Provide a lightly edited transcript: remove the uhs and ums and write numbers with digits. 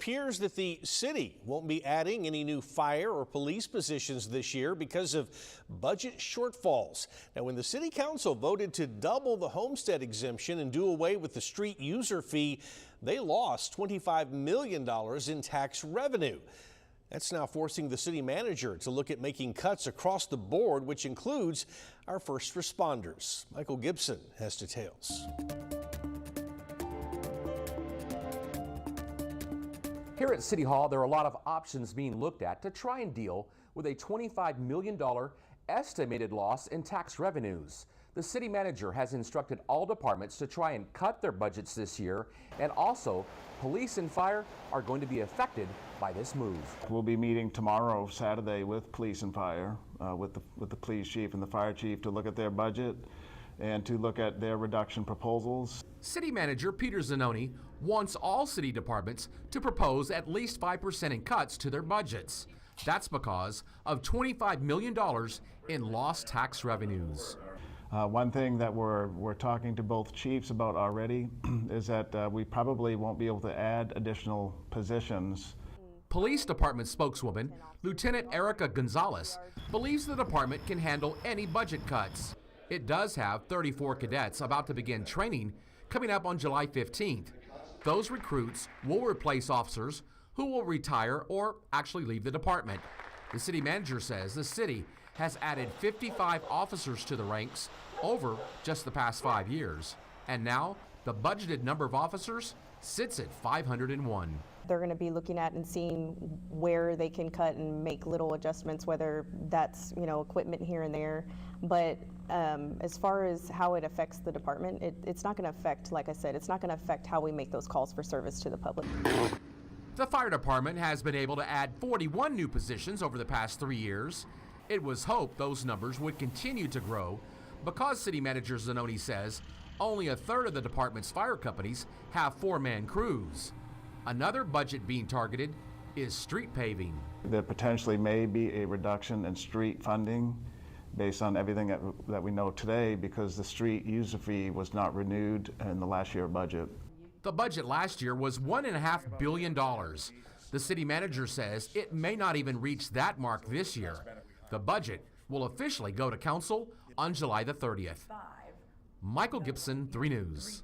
Appears that the city won't be adding any new fire or police positions this year because of budget shortfalls. Now, when the city council voted to double the homestead exemption and do away with the street user fee, they lost $25 million in tax revenue. That's now forcing the city manager to look at making cuts across the board, which includes our first responders. Michael Gibson has details. Here at City Hall, there are a lot of options being looked at to try and deal with a $25 million estimated loss in tax revenues. The city manager has instructed all departments to try and cut their budgets this year, and also police and fire are going to be affected by this move. We'll be meeting tomorrow, Saturday, with police and fire, with the police chief and the fire chief to look at their budget and to look at their reduction proposals. City Manager Peter Zanoni wants all city departments to propose at least 5% in cuts to their budgets. That's because of $25 million in lost tax revenues. One thing that we're talking to both chiefs about already is that we probably won't be able to add additional positions. Police Department spokeswoman Lieutenant Erica Gonzalez believes the department can handle any budget cuts. It does have 34 cadets about to begin training coming up on July 15th. Those recruits will replace officers who will retire or actually leave the department. The city manager says the city has added 55 officers to the ranks over just the past 5 years. And now the budgeted number of officers sits at 501. They're going to be looking at and seeing where they can cut and make little adjustments, whether that's, equipment here and there. But as far as how it affects the department, it's not going to affect, like I said, it's not going to affect how we make those calls for service to the public. The fire department has been able to add 41 new positions over the past 3 years. It was hoped those numbers would continue to grow because City Manager Zanoni says only a third of the department's fire companies have four-man crews. Another budget being targeted is street paving. There potentially may be a reduction in street funding based on everything that we know today because the street user fee was not renewed in the last year budget. The budget last year was $1.5 billion. The city manager says it may not even reach that mark this year. The budget will officially go to council on July the 30th. Michael Gibson, 3 News.